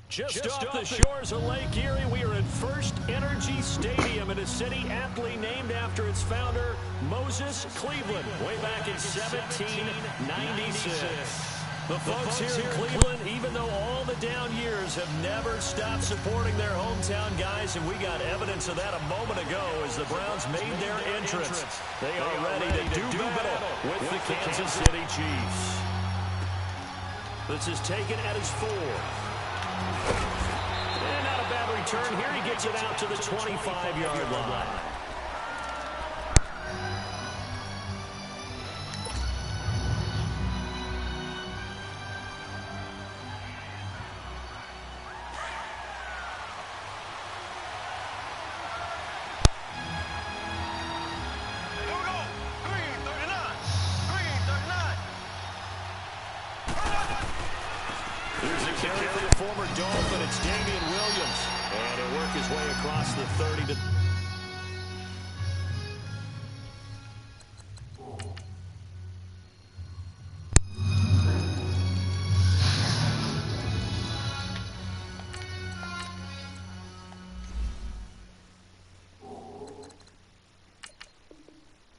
Just off the shores of Lake Erie, we are at First Energy Stadium in a city aptly named after its founder, Moses Cleveland, way back in 1796. The folks here in Cleveland, even though all the down years, have never stopped supporting their hometown guys, and we got evidence of that a moment ago as the Browns made their entrance. They are ready to do battle with the Kansas City Chiefs. This is taken at his 4. And not a bad return here. He gets it out to the 25-yard line. Former Dolphin, it's Damian Williams. And he'll work his way across the 30 to...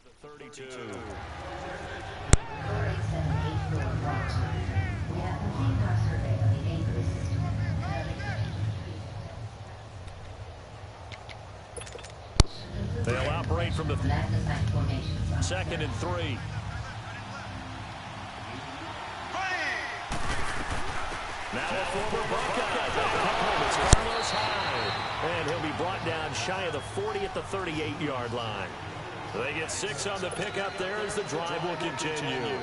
the 32. They'll operate from the 2nd and 3. Now a former Buckeye. It's Carlos Hyde. And he'll be brought down shy of the 40 at the 38-yard line. They get 6 on the pickup there as the drive will continue.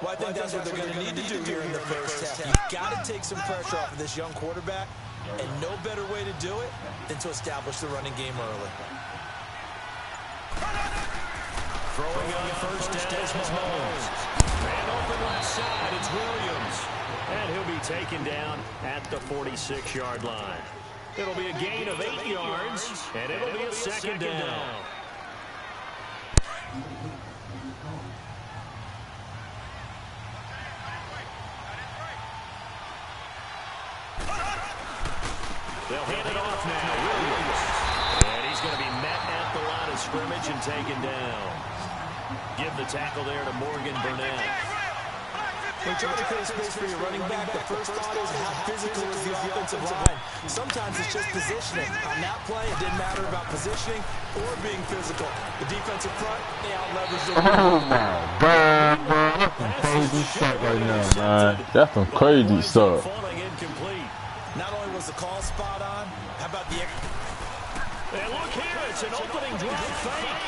Well, I think that's what they're going to need to do here in the first half. You've got to take some pressure off of this young quarterback, and no better way to do it than to establish the running game early. Throwing on first down is Mahomes. And open left side, it's Williams. And he'll be taken down at the 46-yard line. It'll be a gain of 8 yards, and it'll be a second down. They'll hand it off now. Williams. And he's going to be met at the line of scrimmage and taken down. Give the tackle there to Morgan Burnett. When trying to create space for your running back, the first thought is how physical is the offensive line. Sometimes it's just positioning. On that play, it didn't matter about positioning or being physical. The defensive front, they out-leveraged the Oh my God, bro. That's some crazy stuff right now, man. That's some crazy stuff. Not only was the call spot on, how about the... And look here, it's an opening drive fake.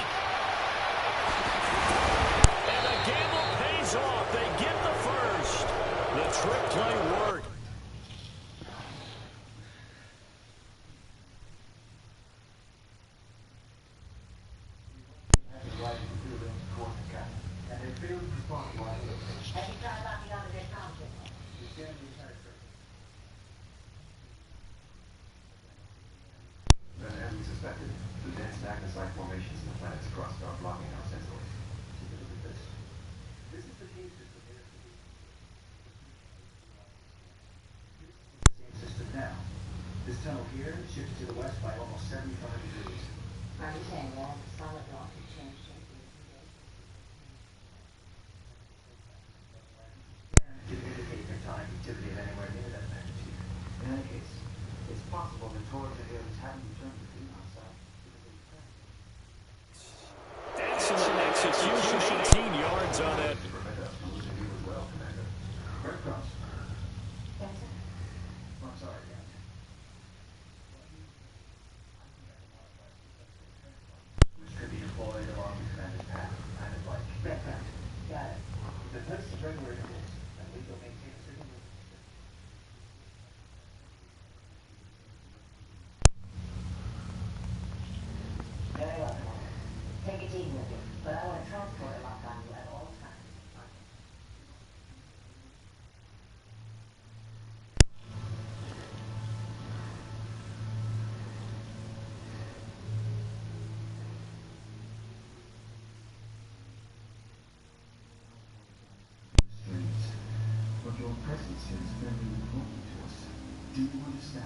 And the gamble pays off. They get the first. The trick play worked. The dense magnesite formations in the planet's crust are blocking our sensors. Take a look at this. This is the cave system here. Here's the same system now. This tunnel here shifted to the west by almost 75 degrees. Are you saying that the solid rock could change shape? And it indicate tectonic activity of anywhere near that magnitude. In any case, it's possible that torus and aliens haven't returned to the greenhouse side. Excellent execution, 18 yards on it. I'm sorry, Dan. Which could be employed along the commanded path, kind of like backpack. Got it. The place is regular intervals, and we will maintain a signal. Very well, Commander. Take it easy with you, but I want to transport a lock on you at all times. But your presence here is very important to us. Do you understand?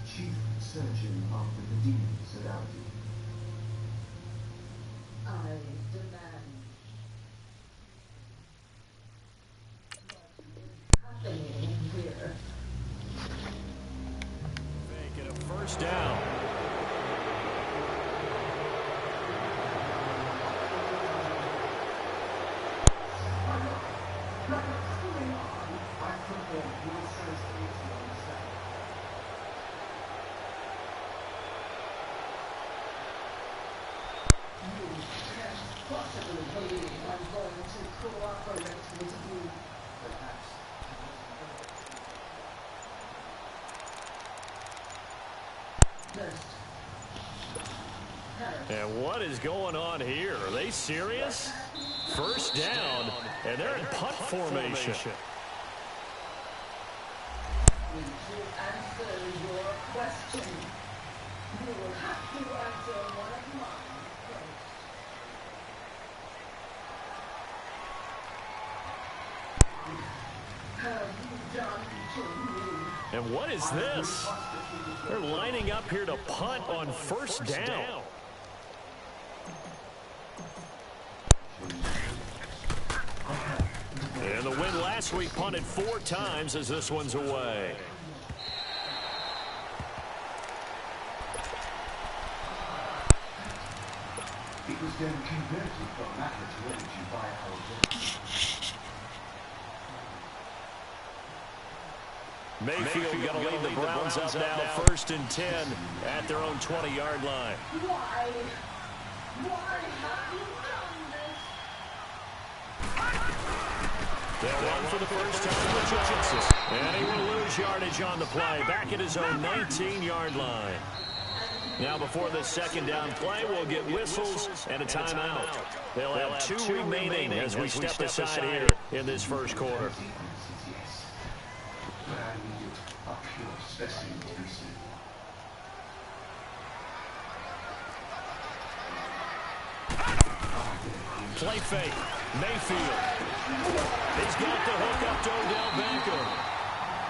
Chief Surgeon of the Medina Sodality. I demand what's happening here. Making a first down. Possibly believe I'm going to cooperate with you. And what is going on here? Are they serious? First down, and they're in punt formation. To answer your question, you will have to answer one of mine first. Have you done to me? And what is this? They're lining up here to punt on first down. And the win last week punted 4 times as this one's away. It was then converted from matter to energy by our brain. Mayfield going to lead the Browns up now, 1st and 10 at their own 20-yard line. Why? Why have you done this? They'll run for the first time with Johnson. And he will lose yardage on the play, back at his own 19-yard line. Now before this second down play, we'll get whistles and a timeout. They'll have 2 remaining as we step aside here in this first quarter. Play fake. Mayfield. He's got the hook up to Odell Beckham.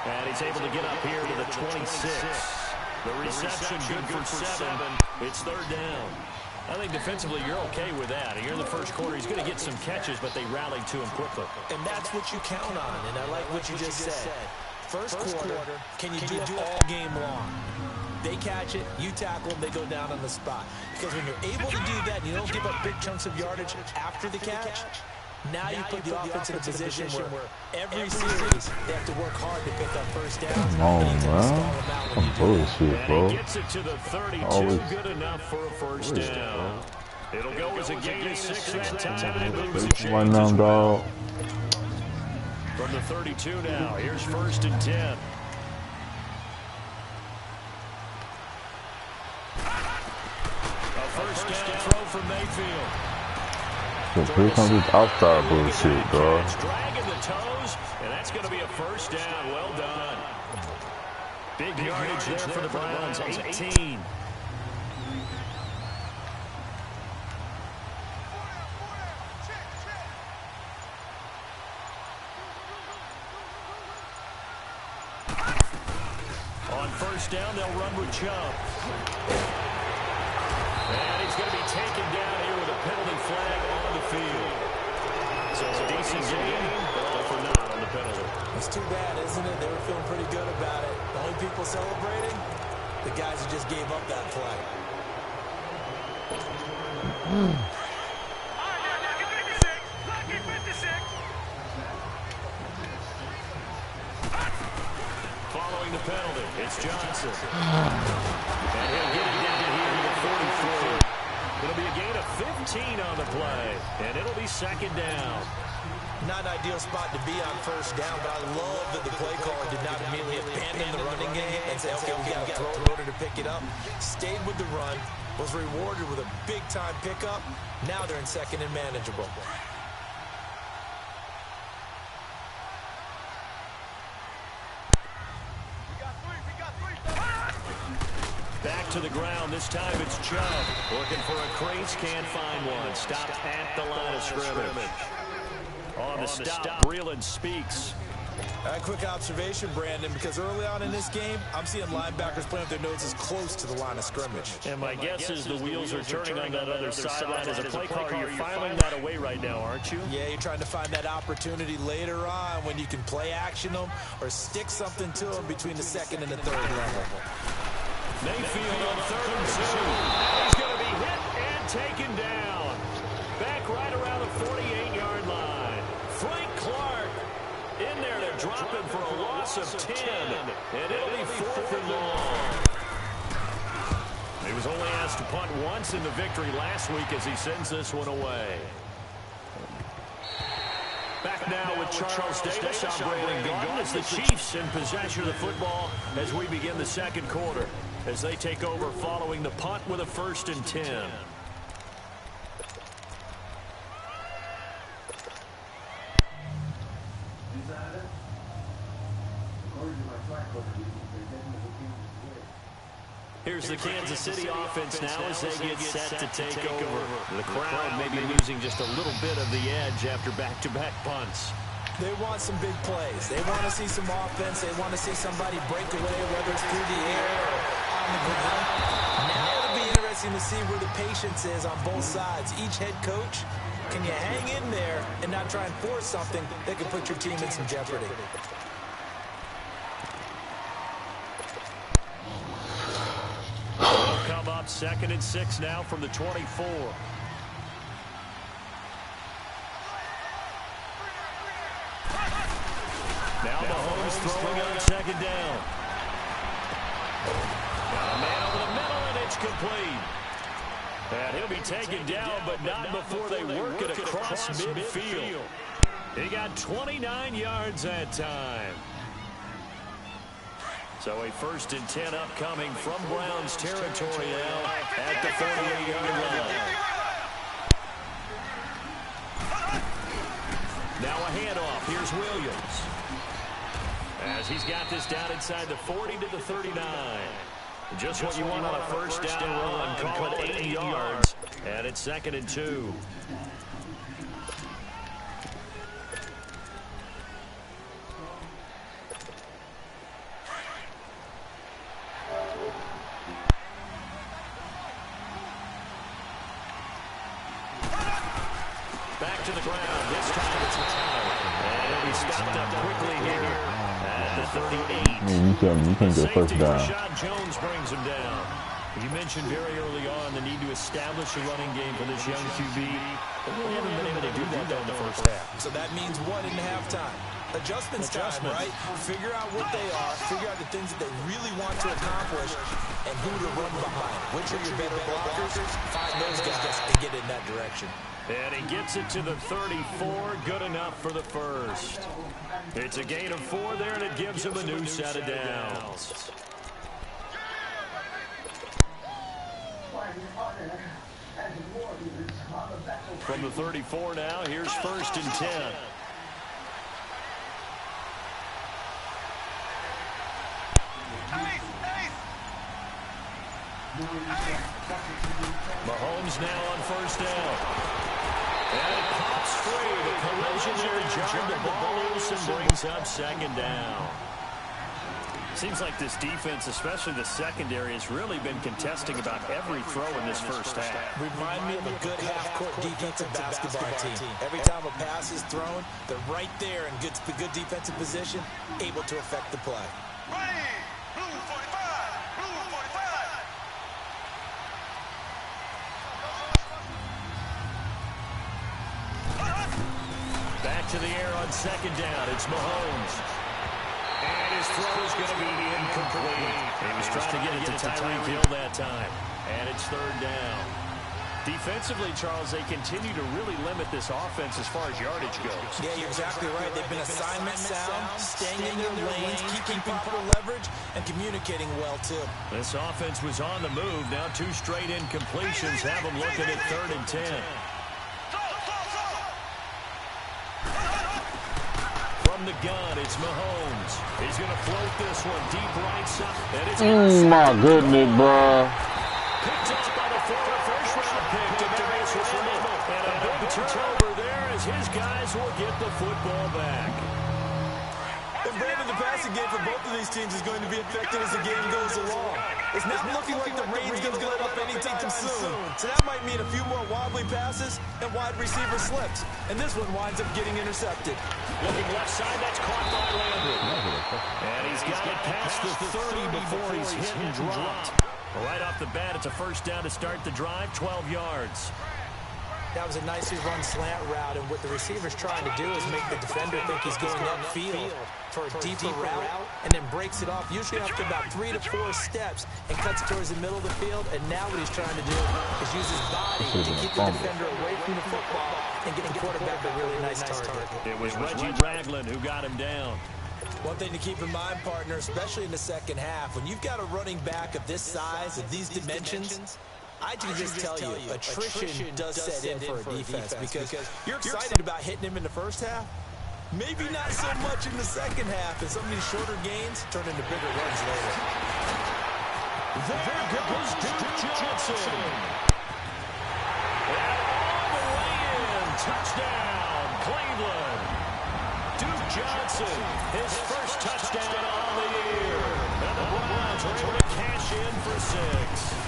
And he's able to get up here to the 26. The reception good for 7. It's 3rd down. I think defensively you're okay with that. Here in the first quarter, he's going to get some catches, but they rallied to him quickly. And that's what you count on, and I like what you just said. First quarter, can you do it all game long? They catch it, you tackle them, they go down on the spot. Because when you're able to do that and you don't give up big chunks of yardage after the catch, now you put the offense in a position where every series they have to work hard to pick up first down. Come on, man. Some bullshit, bro. And he gets it to the 32, good enough for a first down. It'll go as a gain of 6 that time. And moves the chains as well. From the 32 now, here's 1st and 10. First down throw for Mayfield. So here comes this outside bullshit, dog. Dragging the toes, and that's going to be a first down. Well done. Big yardage there for the Browns, 18. On first down, they'll run with Chubb. And he's going to be taken down here with a penalty flag on the field. So it's a decent game, but all for naught on the penalty. It's too bad, isn't it? They were feeling pretty good about it. The only people celebrating, the guys who just gave up that play. Following the penalty, it's Johnson. And he'll get it down here to the 43. It'll be a gain of 15 on the play, and it'll be 2nd down. Not an ideal spot to be on first down, but I love that the play caller did not immediately abandon the running game and say, okay, we got to throw in order to pick it up. Stayed with the run, was rewarded with a big-time pickup. Now they're in 2nd and manageable. Back to the ground. This time it's Chubb. Looking for a crease. Can't find one. Stopped at the line of scrimmage. On the stop, Breeland Speaks. A quick observation, Brandon, because early on in this game, I'm seeing linebackers playing with their noses close to the line of scrimmage. And my guess is the wheels are turning on that other sideline as a play caller. You're filing that away right now, aren't you? Yeah, you're trying to find that opportunity later on when you can play action them or stick something to them between the second and the third level. Mayfield on 3rd and 2. He's going to be hit and taken down. Back right around the 48-yard line. Frank Clark in there to drop him for a loss of 10. And it'll be 4th and long. He was only asked to punt once in the victory last week as he sends this one away. Back now with Charles Davis. I'm Brandon Gaudin as the Chiefs in possession of the football as we begin the second quarter, as they take over following the punt with a 1st and 10. Here's the Kansas City offense now as they get set to take over. The crowd may be losing just a little bit of the edge after back-to-back punts. They want some big plays. They want to see some offense. They want to see somebody break away, whether it's through the air or on the ground. Now it'll be interesting to see where the patience is on both sides. Each head coach, can you hang in there and not try and force something that could put your team in some jeopardy? Come up 2nd and 6 now from the 24. Now Mahomes throwing on 2nd down. Got a man over the middle, and it's complete. And he'll be taken down, but not before they work it across midfield. He got 29 yards that time. So a 1st and 10 upcoming from Browns territory now at the 48-yard line. Now a handoff. Here's Williams. As he's got this down inside the 40 to the 39. Just what you want on a 1st down run. Call it 80 yards. And it's 2nd and 2. Back to the ground. This time it's Tyler. And he'll be stopped up quickly here at the 38. You can't get 1st down. Rashad Jones brings him down. You mentioned very early on the need to establish a running game for this young QB. They really haven't been able to do that in the 1st half. So that means what in halftime? Adjustments time, right? Figure out what they are, figure out the things that they really want to accomplish, and who to run behind. Which are your better blockers? Find those guys and get in that direction. And he gets it to the 34. Good enough for the 1st. It's a gain of 4 there, and it gives him a new set of downs. From the 34 now, here's 1st and 10. Mahomes now on 1st down. And it pops free. The collision there jarred the ball loose and brings up 2nd down. Seems like this defense, especially the secondary, has really been contesting about every throw in this 1st half. Remind me of a good half-court defensive basketball team. Every time a pass is thrown, they're right there in good defensive position, able to affect the play. Back to the air on 2nd down. It's Mahomes. And his throw is going to be incomplete. He was trying to get it to Tyreek Hill that time. And it's 3rd down. Defensively, Charles, they continue to really limit this offense as far as yardage goes. Yeah, you're exactly right. They've been assignment sound, staying in their lanes, keeping people leverage, and communicating well, too. This offense was on the move. Now 2 straight incompletions have them looking at 3rd and 10. From From the gun, it's Mahomes. He's going to float this one deep right side. And it's Oh my goodness, bro. picked up by the former first-round pick, Demaryius Randle. And a big turnover there as his guys will get the football back. And Brandon, the passing game for both of these teams is going to be affected as the game goes along. It's not looking like the rain's going to let up anytime soon. So that might mean a few more wobbly passes and wide receiver slips. And this one winds up getting intercepted. Looking left side, that's caught by Landry. And he's got it past the 30 before he's hit and dropped. Right off the bat, it's a first down to start the drive, 12 yards. That was a nicely run slant route, and what the receiver's trying to do is make the defender think he's going upfield for a deeper route, and then breaks it off, usually after about 3 to 4 steps, and cuts towards the middle of the field. And now what he's trying to do is use his body to keep the defender away from the football and get the quarterback a really nice target. It was Reggie Ragland who got him down. One thing to keep in mind, partner, especially in the second half, when you've got a running back of this size, of these dimensions, I can just tell you, attrition does set in for a defense because you're excited about hitting him in the first half. Maybe not so much in the second half, and some of these shorter gains turn into bigger runs later. There goes Duke Johnson. And all the way in. Touchdown, Cleveland. Duke Johnson, his first touchdown of the year. And the Browns are able to cash in for 6.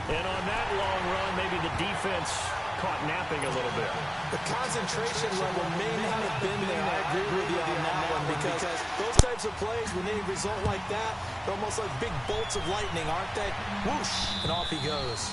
And on that long run, maybe the defense caught napping a little bit. The concentration level may not have been there. I agree with you on that one because those types of plays, when they result like that, they're almost like big bolts of lightning, aren't they? Whoosh, and off he goes.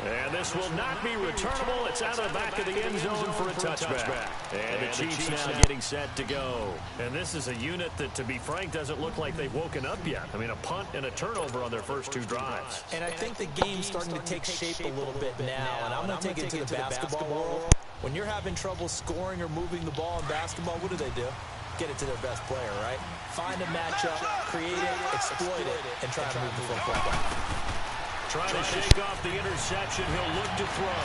And this will not be returnable. It's out of the back of the end zone for a touchback. And the Chiefs now getting set to go. And this is a unit that, to be frank, doesn't look like they've woken up yet. I mean, a punt and a turnover on their first 2 drives. And I think the game's starting to take shape a little bit now. And I'm going to take it to the basketball world. When you're having trouble scoring or moving the ball in basketball, what do? Get it to their best player, right? Find a matchup, create it, exploit it, and try to move the football. Trying to shake off the interception. He'll look to throw.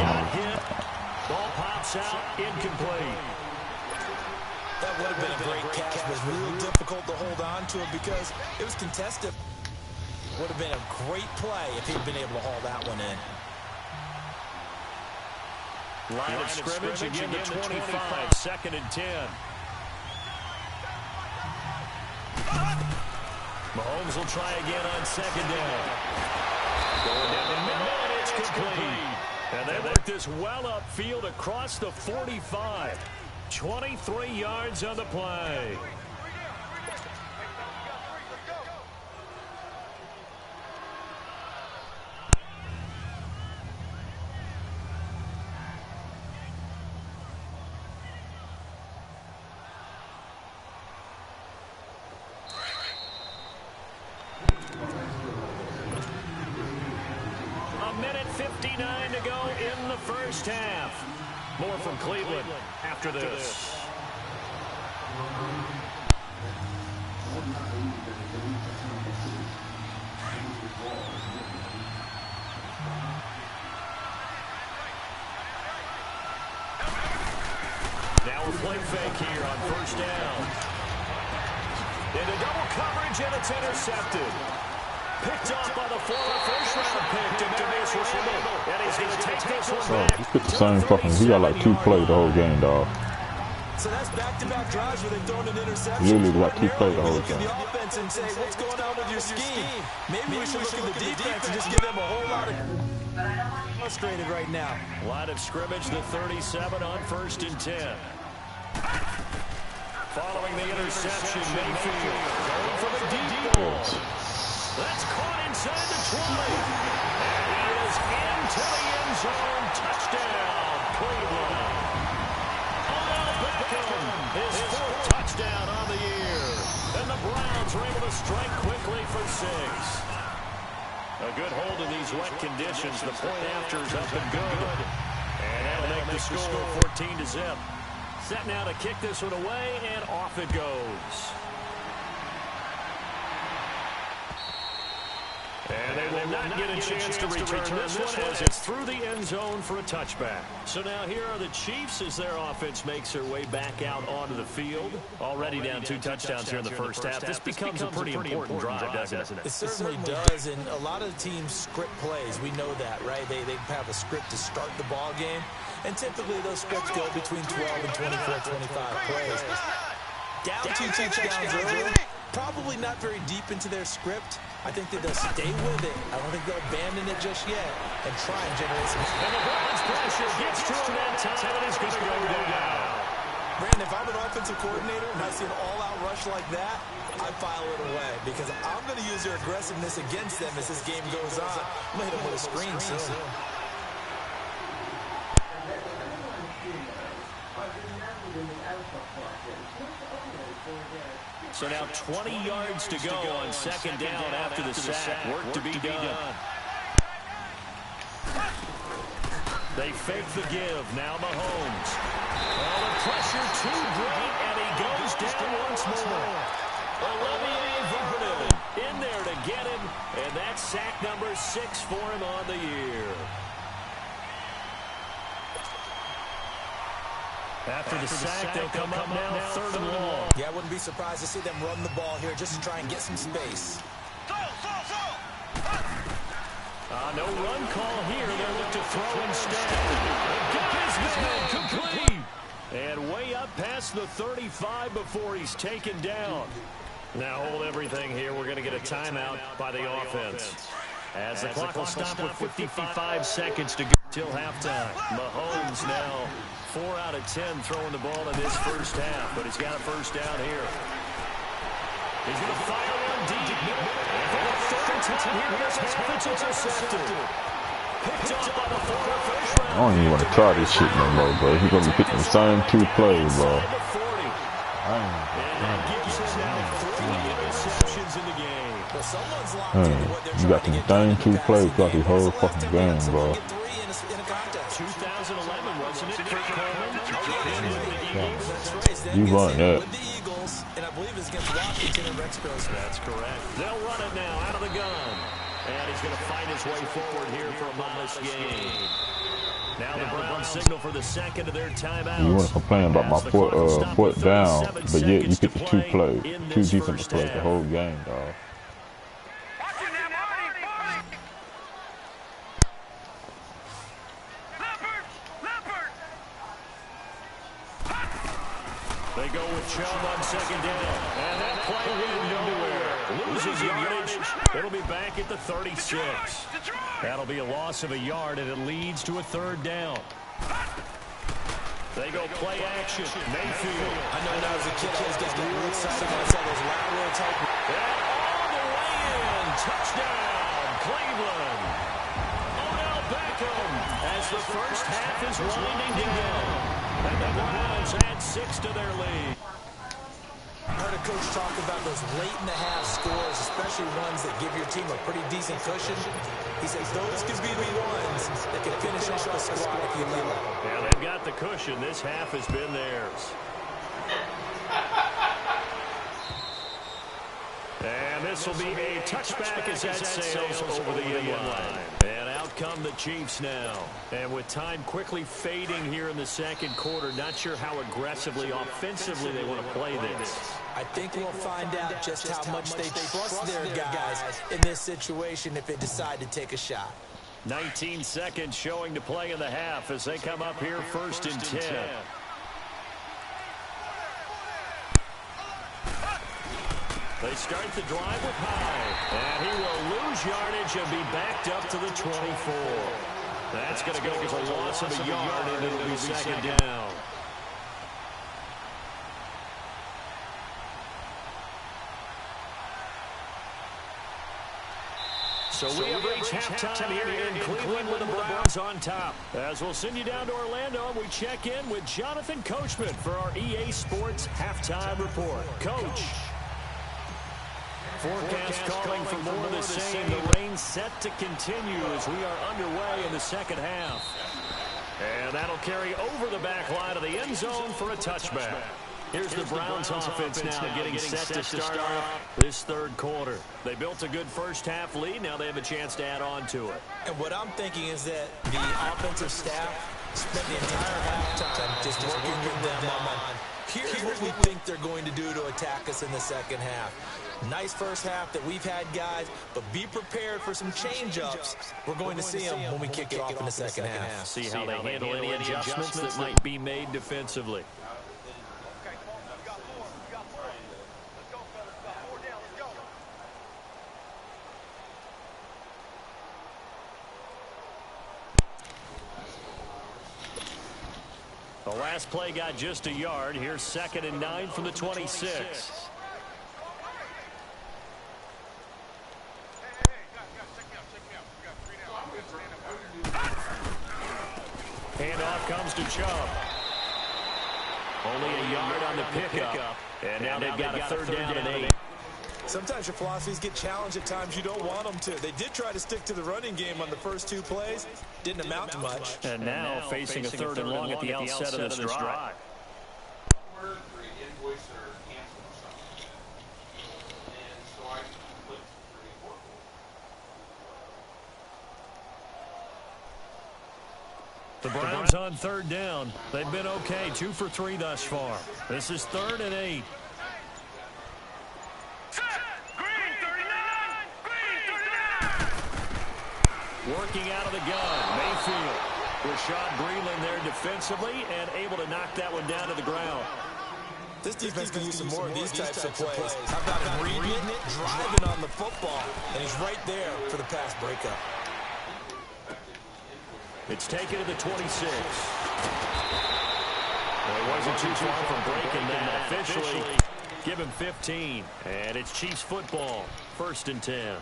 Got hit. Ball pops out. Incomplete. That would have been a great catch, but really difficult to hold on to it because it was contested. Would have been a great play if he'd been able to haul that one in. Line of scrimmage again to 25. 2nd and 10. Mahomes will try again on 2nd down. Going down the middle, and it's complete. And they work this well upfield across the 45. 23 yards on the play. A minute 59 to go in the first half. More from Cleveland after this. Now a play fake here on first down. Into double coverage, and it's intercepted. Picked up by the former first-round pick, Demaryius Randle. And he's going to take this one back. He put the same fucking. He got like 2 plays the whole game, dog. So that's back-to-back drives where they've thrown an interception. Literally got 2 plays the whole Look at time. the offense and say, what's going on with your scheme? Maybe we should look at the defense and just give them a whole lot of frustrated right now. Line of scrimmage, the 37 on 1st and 10. Following the interception, Mayfield going for the deep ball. That's caught inside the 20. And he is into the end zone. Touchdown, Cleveland. Odell Beckham, his 4th touchdown on the year. And the Browns are able to strike quickly for 6. A good hold in these wet conditions. The point after is up and good. And that'll make the score 14-0. Set now to kick this one away, and off it goes. And they will not get a chance to return this one as it's through the end zone for a touchback. So now here are the Chiefs as their offense makes their way back out onto the field. Already down 2 touchdowns here in the first half. This becomes a pretty important drive, doesn't it? It certainly does, and a lot of teams script plays. We know that, right? They have a script to start the ball game, and typically those scripts go between 12 and 24, 25 plays. Down 2 touchdowns early, probably not very deep into their script. I think that they'll stay with it. I don't think they'll abandon it just yet and try and generate some. And the Browns pressure gets to him that time, and he's going to go down. Brandon, if I'm an offensive coordinator and I see an all-out rush like that, I file it away because I'm going to use their aggressiveness against them as this game goes on. I'm going to hit them with a screen soon. So now 20 yards to go on second down after the sack. Work to be done. They fake the give. Now Mahomes. Well, the pressure too great, and he goes down once more. Olivier Vernon in there to get him, and that's sack number 6 for him on the year. After the sack, they'll come up now 3rd and long. Yeah, I wouldn't be surprised to see them run the ball here just to try and get some space. No run call here. They'll look to throw instead. The gun is complete. And way up past the 35 before he's taken down. Now hold everything here. We're going to get a timeout by the offense. As the clock will stop with 55 seconds to go till halftime. Mahomes now 4 out of 10 throwing the ball in this first half, but he's got a first down here. He's going to fire one deep. And for the 3rd time here, this half, it's intercepted. Picked up by the former first round. I don't even want to try this shit no more, bro. He's going to be picking the same 2 plays, bro. And that gives him now 3 interceptions in the game. Well, someone's locked into what they're You got trying them to get same 2 plays throughout the whole fucking game, bro. 2011, wasn't it? Kurt Coleman. You run that. With the Eagles, and I believe it's against Washington and Rex Grossman. That's correct. They'll run it now out of the gun. And he's going to find his way forward here for a modest gain. Now the Browns signal for the second of their timeouts. You want to complain about my foot down, but yet you picked the 2 plays, 2 defensive plays the whole game, dog. They go with Chubb on second down. And that play went nowhere. Loses yardage. It'll be back at the 36. That'll be a loss of a yard, and it leads to a 3rd down. They go play action. Mayfield. I know when I was a kid, I was getting real excited when I saw those lateral type. And all the way in. Touchdown, Cleveland. Odell Beckham as the first half is winding down. And the Browns add 6 to their lead. I heard a coach talk about those late-in-the-half scores, especially ones that give your team a pretty decent cushion. He says those could be the ones that can finish off a squad if you let them. Yeah, they've got the cushion. This half has been theirs. And this will be a touchback as that sails over the end line. And out come the Chiefs now. And with time quickly fading here in the second quarter, not sure how aggressively, offensively they want to play this. I think we'll find out just how much they trust their guys in this situation if they decide to take a shot. 19 seconds showing to play in the half as they come up here 1st and 10. They start the drive with Hyde, and he will lose yardage and be backed up to the 24. That's going to go as a loss of a yard, and it'll be second down. So we have reached halftime here in Cleveland with the Browns on top. As we'll send you down to Orlando, and we check in with Jonathan Coachman for our EA Sports Halftime Report. Coach. Forecast calling for more of the same. The rain set to continue as we are underway in the second half. And that'll carry over the back line of the end zone for a touchback. Here's the Browns offense now getting set to start off this third quarter. They built a good first-half lead. Now they have a chance to add on to it. And what I'm thinking is that the offensive staff spent the entire halftime just working with them on here's what we think they're going to do to attack us in the second half. Nice first half that we've had, guys, but be prepared for some change-ups. We're going to see them when we kick it off in the second half. See how they handle any adjustments that might be made defensively. The last play got just a yard. Here's 2nd and 9 from the 26. Handoff comes to Chubb. Only a yard on the pickup. And now they've got a 3rd down and 8. Sometimes your philosophies get challenged at times you don't want them to. They did try to stick to the running game on the first 2 plays. Didn't amount to much. And now facing a 3rd and long at the outset of this drive. The Browns on 3rd down. They've been okay, 2 for 3 thus far. This is 3rd and 8. Working out of the gun, Mayfield. Rashad Breeland there defensively and able to knock that one down to the ground. This defense can use some more of these types of plays. How about him reading it, driving on the football, and he's right there for the pass breakup. It's taken to the 26. Well, it wasn't too far from breaking that. Officially, give him 15. And it's Chiefs football, 1st and 10.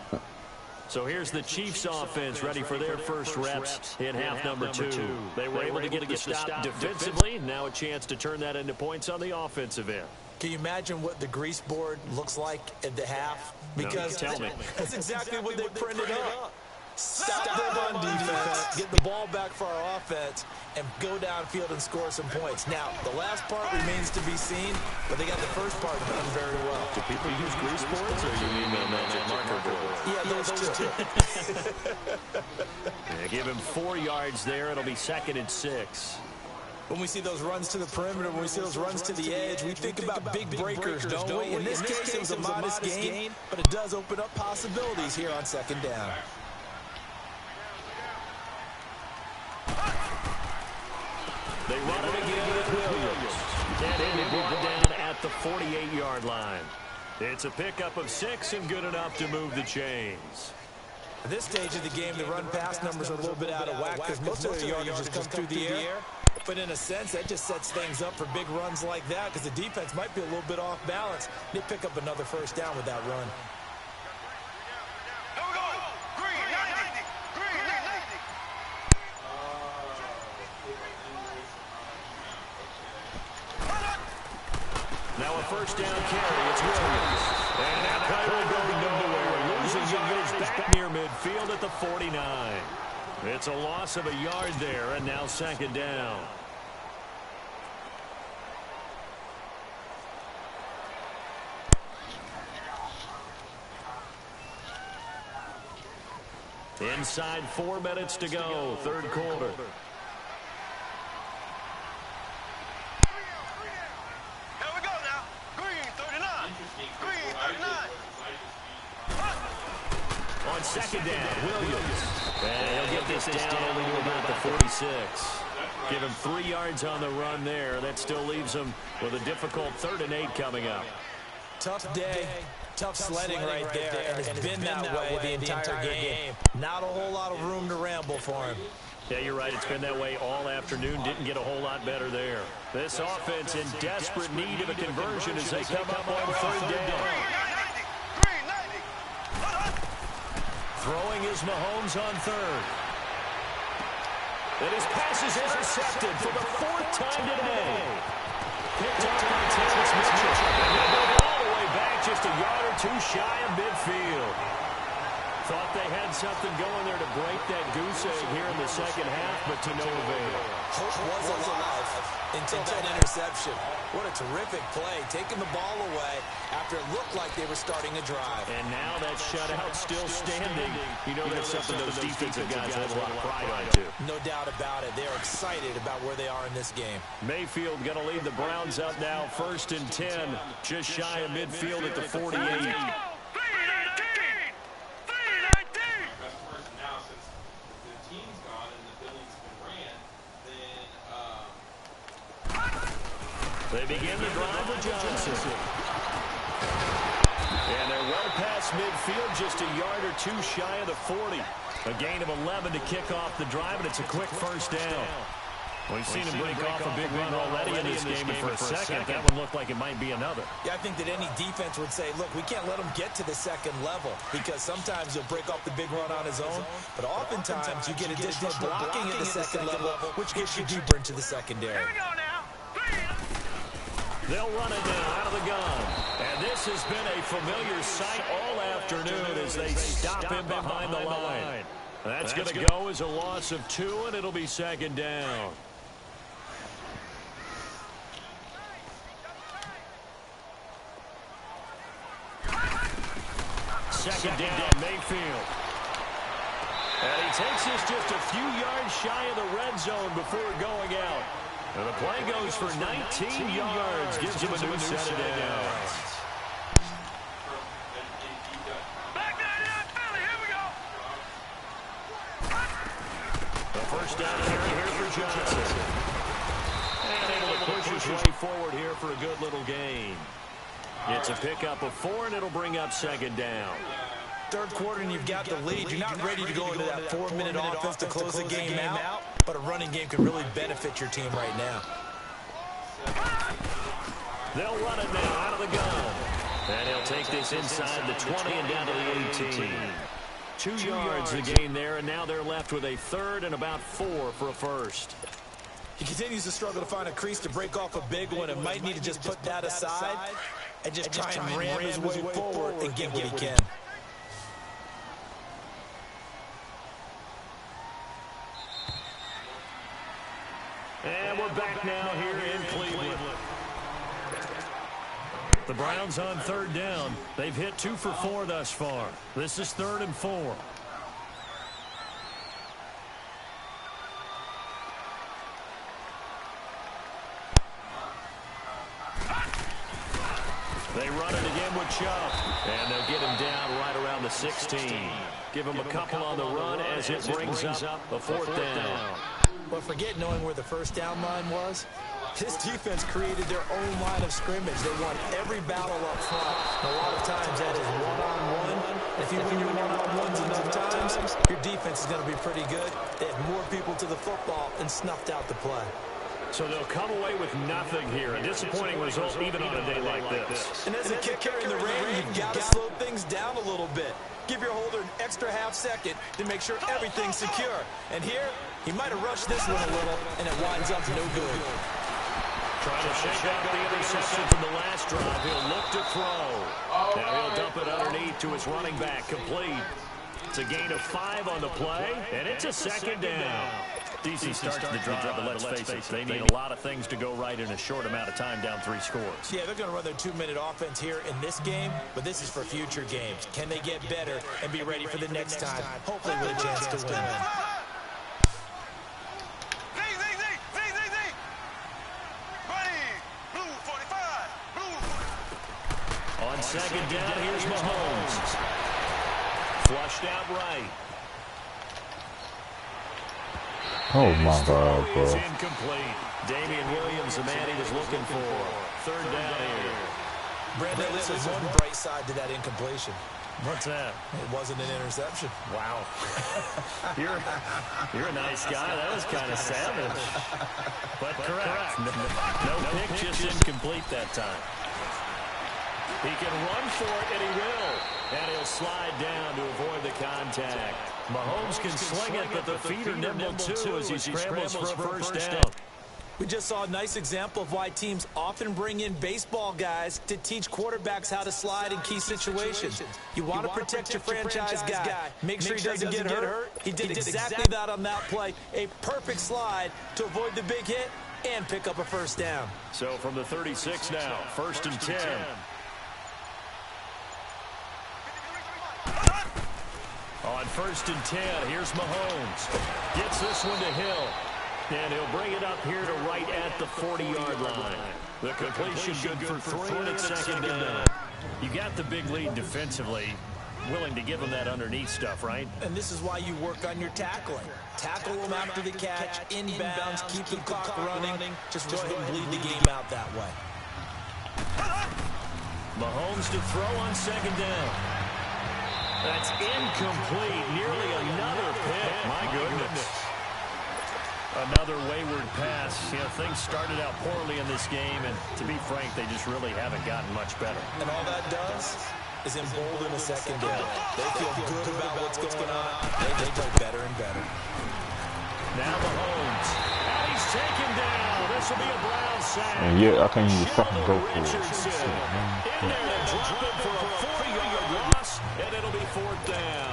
So here's the Chiefs offense ready for their first reps in half number 2. They were able to get the stop defensively. Now a chance to turn that into points on the offensive end. Can you imagine what the grease board looks like at the half? Because tell me. That's exactly what they printed up. Stop them on defense, get the ball back for our offense, and go downfield and score some points. Now, the last part remains to be seen, but they got the first part done very well. Do people use grease boards, or you mean magic marker boards? Yeah, those two. Yeah, give him 4 yards there. It'll be 2nd and 6. When we see those runs to the perimeter, when we see those runs to the edge, we think about big breakers, don't we? In this case, it was a modest gain, but it does open up possibilities here on 2nd down. They run it again with Williams. And he'll be brought down at the 48-yard line. It's a pickup of 6 and good enough to move the chains. At this stage of the game, the run-pass numbers are a little bit out of whack because most of the yardage just comes through the air. But in a sense, that just sets things up for big runs like that because the defense might be a little bit off balance. They pick up another 1st down with that run. Now a 1st down carry. It's Williams. And that play will go nowhere. Losing yardage back near midfield at the 49. It's a loss of a yard there, and now 2nd down. Inside 4 minutes to go, 3rd quarter. On 2nd down, Williams. And he'll get this down only to about the 46. Give him 3 yards on the run there. That still leaves him with a difficult 3rd and 8 coming up. Tough day, tough sledding right there, and it's been that way the entire game. Not a whole lot of room to ramble for him. Yeah, you're right. It's been that way all afternoon. Didn't get a whole lot better there. This offense in desperate need of a conversion as they come up on 3rd down. Throwing is Mahomes on 3rd. And his pass is intercepted for the 4th time today. Picked up by Terrence Mitchell. And they move all the way back just a yard or 2 shy of midfield. Thought they had something going there to break that goose egg here in the second half, but to no avail. Hope was alive until that interception. What a terrific play, taking the ball away after it looked like they were starting a drive. And now that shutout still standing. You know that's something those defensive guys have a lot of pride on, too. No doubt about it. They're excited about where they are in this game. Mayfield going to lead the Browns up now, 1st and 10, just shy of midfield at the 48. They begin the drive with Johnson. And they're well past midfield, just a yard or two shy of the 40. A gain of 11 to kick off the drive, and it's a quick first down. We've seen him break off a big run already in this game, and for a second, that one looked like it might be another. Yeah, I think that any defense would say, look, we can't let him get to the second level, because sometimes he'll break off the big run on his own, but oftentimes you get additional blocking at the second level, which gets you deeper into the secondary. They'll run it now out of the gun. And this has been a familiar sight all afternoon as they stop him behind the line. That's going to go as a loss of 2, and it'll be second down. Second down, Mayfield. And he takes this just a few yards shy of the red zone before going out. And the play goes for 19 yards, gives him a new set of downs. The first down here for Johnson. And able to push his way forward here for a good little gain. It's a pickup of 4, and it'll bring up second down. Third quarter and you've got the lead. You're not ready to go into that 4-minute offense to close the game out, but a running game can really benefit your team right now. They'll run it now out of the gun. And he'll take this inside the 20 and down to the 18. 2 yards the gain there, and now they're left with a third and about 4 for a first. He continues to struggle to find a crease to break off a big one and might need to just put that aside and just try and ram his way forward and get what he can. And we're back now here in Cleveland. The Browns on third down. They've hit 2 for 4 thus far. This is 3rd and 4. They run it again with Chubb. And they'll get him down right around the 16. Give him a couple on the run as it brings up a 4th down. But forget knowing where the first down line was. This defense created their own line of scrimmage. They won every battle up front. And a lot of times that is one-on-one. If you win your one-on-ones enough times, your defense is going to be pretty good. They had more people to the football and snuffed out the play. So they'll come away with nothing here. A disappointing result even on a day like this. And as a kicker in the rain, you've got to slow things down a little bit. Give your holder an extra half second to make sure everything's secure. And here, he might have rushed this one a little, and it winds up no good. Trying to shake out the interception from the last drive. He'll look to throw. Now he'll dump it underneath to his running back. Complete. It's a gain of 5 on the play, and it's a second down. DC starts the drive, but let's face it, they need a lot of things to go right in a short amount of time, down 3 scores. Yeah, they're going to run their 2-minute offense here in this game, but this is for future games. Can they get better and be ready for the next time, hopefully with a chance to win? On second down, here's Mahomes. Flushed out right. Oh my God, bro. It's incomplete. Damian Williams, the man he was looking for. Third down here. Brandon, this is one bright side to that incompletion. What's that? It wasn't an interception. Wow. You're a nice guy. That was kind of savage. But correct. No pick, just incomplete that time. He can run for it, and he will. And he'll slide down to avoid the contact. Mahomes can sling it, but the feet are nimble too as he scrambles for a first down. We just saw a nice example of why teams often bring in baseball guys to teach quarterbacks how to slide in key situations. You want to protect your franchise guy. Make sure he doesn't get hurt. He did exactly that on that play. A perfect slide to avoid the big hit and pick up a first down. So from the 36 now, 1st and 10. On 1st and 10, here's Mahomes. Gets this one to Hill. And he'll bring it up here to right at the 40-yard line. The completion good for 3, and it's 2nd down. You got the big lead defensively. Willing to give him that underneath stuff, right? And this is why you work on your tackling. Tackle them after the catch, inbounds, keep the clock running. Just go ahead and bleed the game out that way. Mahomes to throw on 2nd down. That's incomplete. Nearly another pick. My goodness. Another wayward pass. You know, things started out poorly in this game, and to be frank, they just really haven't gotten much better. And all that does is embolden a secondary. They feel good about what's going on. They play better and better. Now Mahomes. And he's taken down. This will be a Brown sack. And yeah, I can't even fucking go for it. In there to drop it for a 40-yard loss, and it'll be 4th down.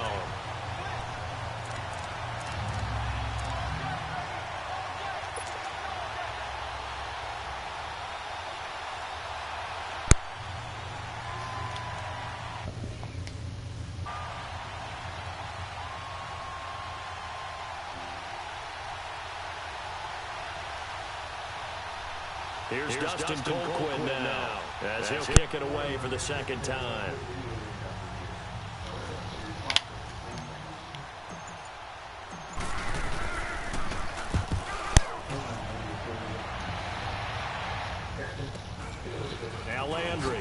Here's Dustin Colquitt now, as he'll kick it away for the 2nd time. Now Landry.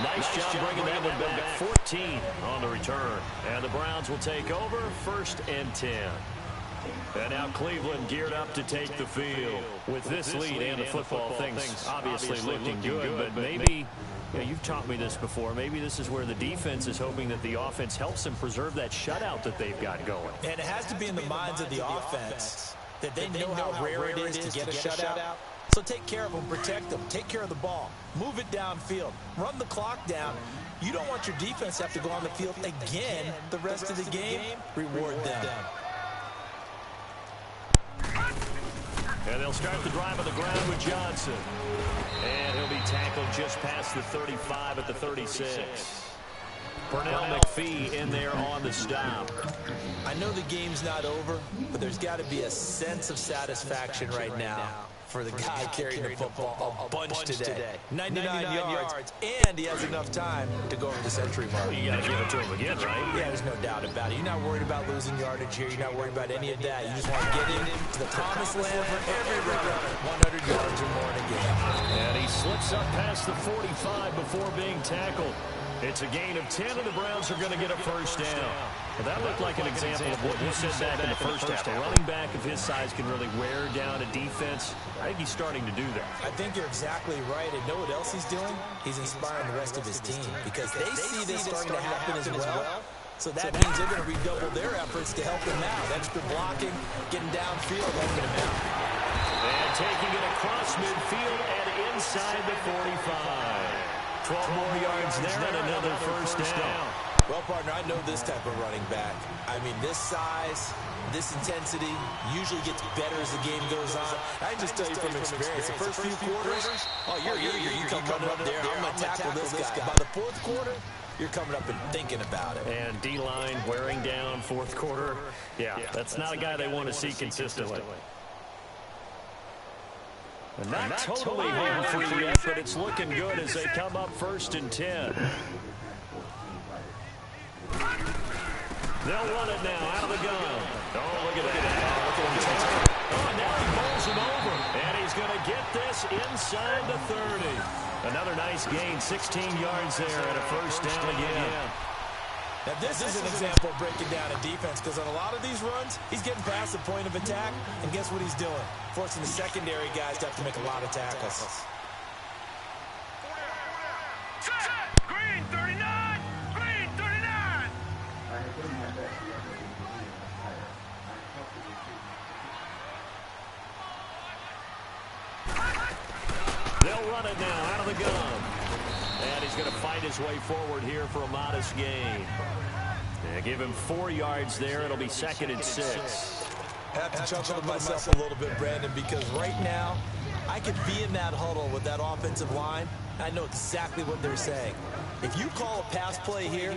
Nice job bringing that one back. 14 on the return. And the Browns will take over 1st and 10. And now Cleveland geared up to take the field. With this lead and the football, things obviously looking good, but maybe, you know, you've taught me this before, maybe this is where the defense is hoping that the offense helps them preserve that shutout that they've got going. And it has to be in the minds of the offense that they know how rare it is to get a shutout. So take care of them, protect them, take care of the ball, move it downfield, run the clock down. You don't want your defense to have to go on the field again the rest of the game. Reward them. And they'll start the drive on the ground with Johnson. And he'll be tackled just past the 35 at the 36. Pernell McPhee in there on the stop. I know the game's not over, but there's got to be a sense of satisfaction right now for the guy carrying the football a bunch today. 99 yards, and he has enough time to go over the century mark. You got to give it to him again, right? Yeah, there's no doubt about it. You're not worried about losing yardage here. You're not worried about any of that. You just want to get into the promised land for every runner. 100 yards or more in a game. And he slips up past the 45 before being tackled. It's a gain of 10, and the Browns are going to get a first down. Well, that looked like an example of what you said back in the first half. A running back of his size can really wear down a defense. I think he's starting to do that. I think you're exactly right. And know what else he's doing? He's inspiring the rest of his team because they see this starting to happen as well. So that means they're going to redouble their efforts to help him out. Extra blocking, getting downfield, helping him out. And taking it across midfield and inside the 45. 12 more yards there and another first down. Well, partner, I know this type of running back. I mean, this size, this intensity usually gets better as the game goes on. I can just tell you from experience, the first few quarters, you come running up there, I'm going to tackle this guy. By the 4th quarter, you're coming up and thinking about it. And D-line wearing down 4th quarter. Yeah, that's not a guy they want to see consistently. And not totally home free yet, but it's looking good as they come up 1st and 10. They'll run it now out of the gun. Oh, look at that. Oh, now he bowls him over. And he's going to get this inside the 30. Another nice gain, 16 yards there and a first down again. Now, this is an example of breaking down a defense because on a lot of these runs, he's getting past the point of attack, and guess what he's doing? Forcing the secondary guys to have to make a lot of tackles. Green 39! Green 39! They'll run it now out of the gun. And he's going to fight his way forward here for a modest gain. And give him 4 yards there. It'll be 2nd and 6. Have to chuckle to myself a little bit, Brandon, because right now I could be in that huddle with that offensive line. I know exactly what they're saying. If you call a pass play here,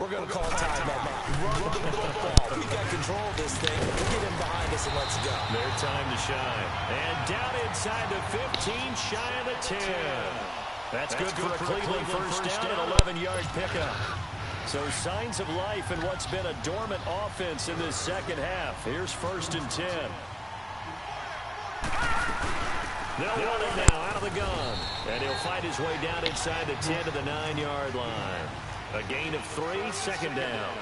we're going to call timeout. Run the football. We got control of this thing. Get him behind us and let's go. Their time to shine. And down inside the 15, shy of the 10. That's good for a Cleveland first down and 11-yard pickup. So signs of life in what's been a dormant offense in this second half. Here's 1st and 10. They'll run it now out of the gun. And he'll fight his way down inside the 10 to the 9-yard line. A gain of 3, 2nd down.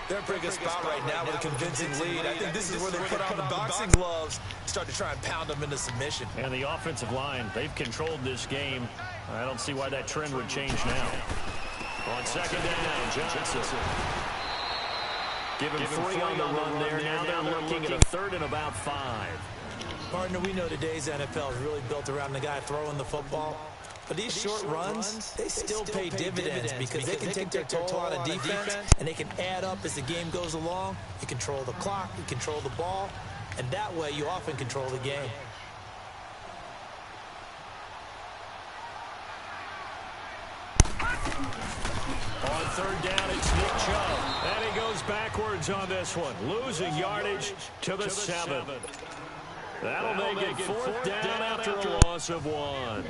They're in a pretty good spot right now with a convincing lead. I think this is where they put on the boxing gloves, start to try and pound them into submission. And the offensive line, they've controlled this game. I don't see why that trend would change now. On 2nd down, Johnson. Give him 3 on the run there. Now they're looking at a 3rd and about 5. Partner, we know today's NFL is really built around the guy throwing the football. But these short runs, they still pay dividends because they can take their toll on a defense, and they can add up as the game goes along. You control the clock, you control the ball, and that way you often control the game. On 3rd down, it's Nick Chubb. And he goes backwards on this one, losing yardage to the 7. That'll make it 4th down after a loss of 1.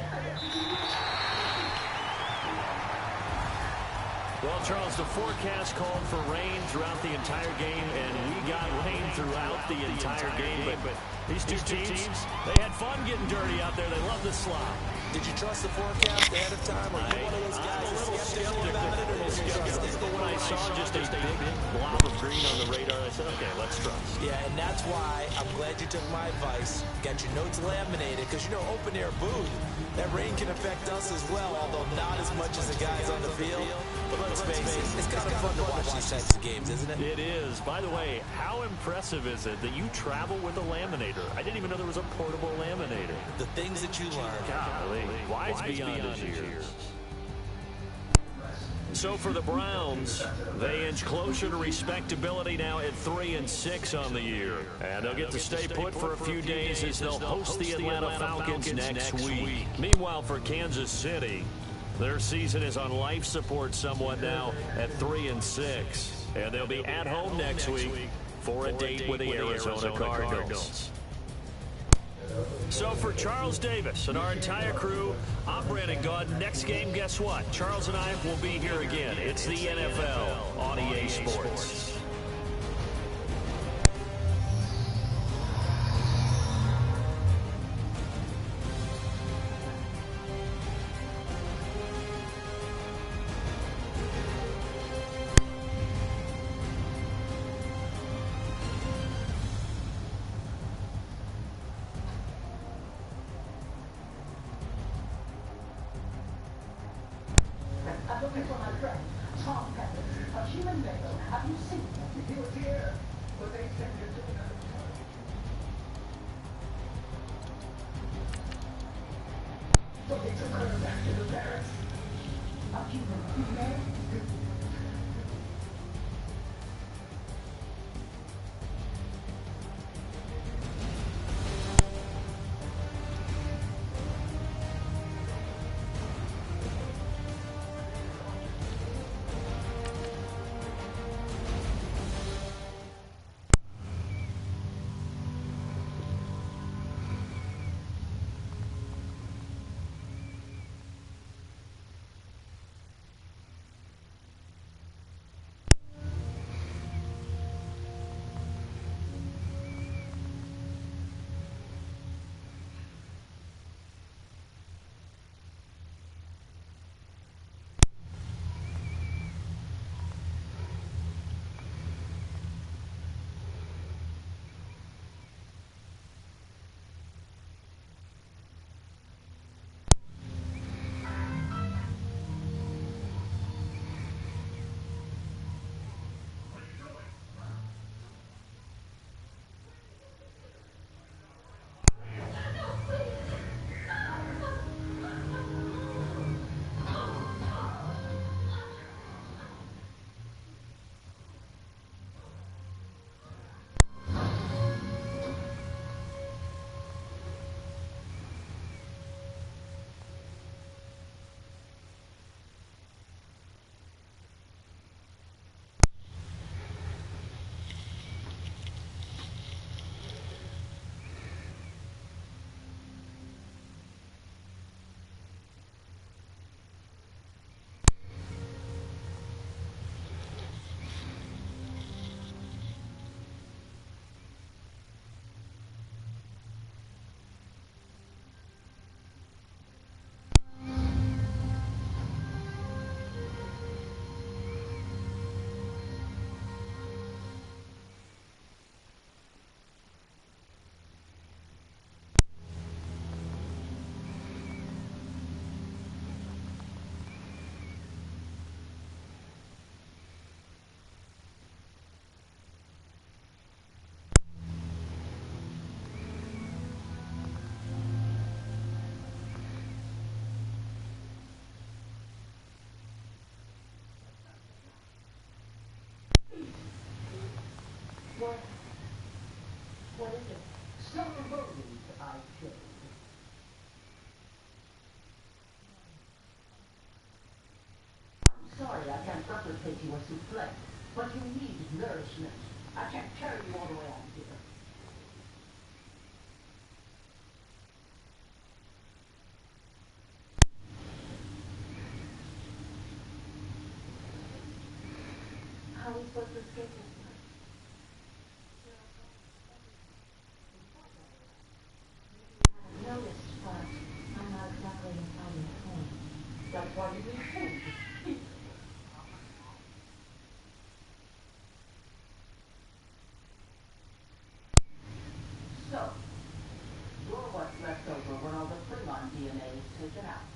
Well, Charles, the forecast called for rain throughout the entire game, and we got rain throughout the entire game. But these two teams, they had fun getting dirty out there. They love the slop. Did you trust the forecast ahead of time? Or you one of those guys I'm a little skeptical when I saw just a big blob of green on the radar. I said, okay, let's trust. Yeah, and that's why I'm glad you took my advice. Got your notes laminated, because, you know, open air booth, that rain can affect us as well, although not as much as the guys on the field. But let's face it, it's kind of fun to watch these types of games, isn't it? It is. By the way, how impressive is it that you travel with a laminator? I didn't even know there was a portable laminator. The things that you learn. Golly, wise beyond his years. So for the Browns, they inch closer to respectability now at 3 and 6 on the year. And they'll get to stay put for a few days as they'll host the Atlanta Falcons next week. Meanwhile, for Kansas City, their season is on life support somewhat now at 3 and 6. And they'll be at home next week for a date with the Arizona Cardinals. So for Charles Davis and our entire crew, I'm Brandon Gaud. Next game, guess what? Charles and I will be here again. It's the NFL on EA Sports. I'm looking for my friend, Tom Pepper, a human bagel. Have you seen him? He was here, but they sent him to another place. So they took her back to the barracks. A human female? What is it? Some rodent I killed. I'm sorry I can't replicate your souffle, but you need nourishment. I can't carry you all the way out here. How are we supposed to escape this place? I noticed, but I'm not exactly finding home. That's why you need food. So, you're what's left over when all the Klingon DNA is taken out.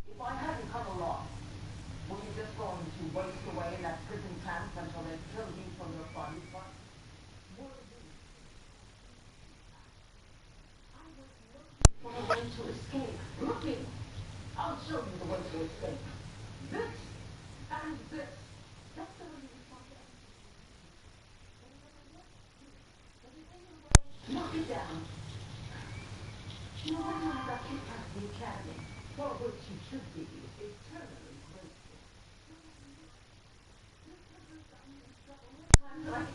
If I hadn't come along, were you just going to waste away in that prison camp until they kill you for your fun? I was looking for a way to escape. Looking! I'll show you the way to escape. This and this. That's the way you respond to everything. Knock it down. No wonder you got kicked out of the academy, for which you should be eternally grateful. Like,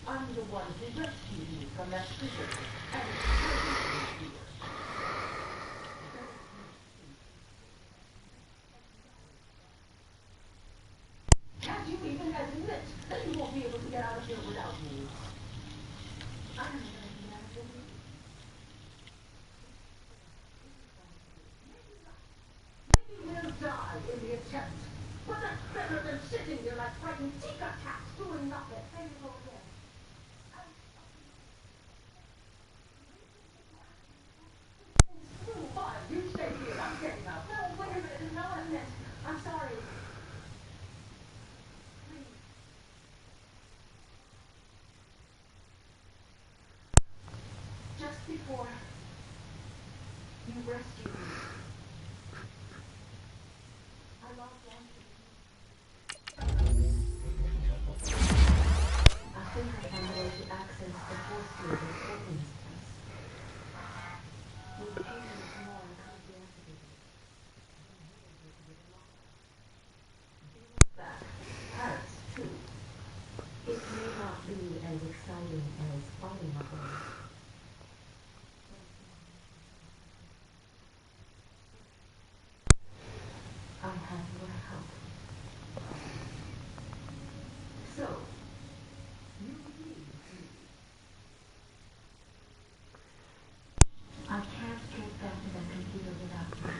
I'm the one who rescued you from that prison and turned you here. Can't you even admit that you won't be able to get out of here without me? I don't know that I can get out of here. Maybe we'll die in the attempt. But that's better than sitting there like frightened Tika cats doing nothing. There you go again. Fine, you stay here. I'm getting out. No, wait a minute. No, I meant. I'm sorry. Please. Just before you rescued me, I lost entry. I think I found a way to access the force field of Courtney's place. With the kingdom tomorrow, I could deactivate it. Back. Paris, too. It may not be as exciting as fighting a horse. I have your help. So, you need me. I can't get back to that computer without you.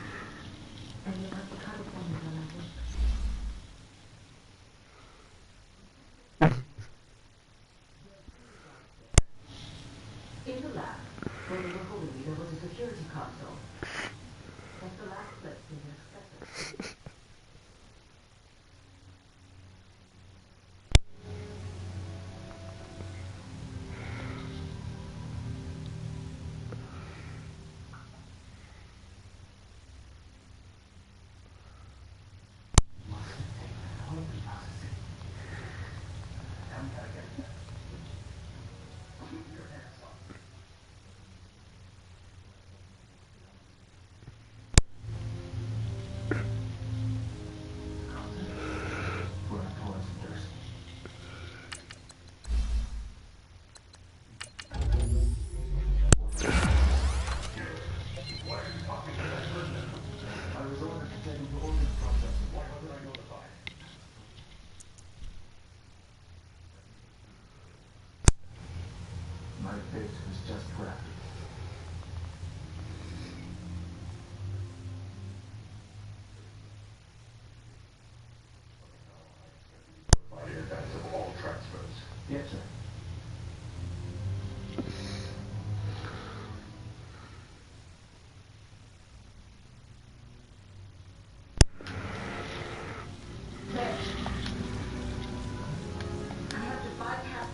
And you'll have to cut it for me when I work. In the lab, when we were holding you, there was a security console. That's the last place we can access it. My fate was just crafted. By in advance of all transfers. Yes, sir.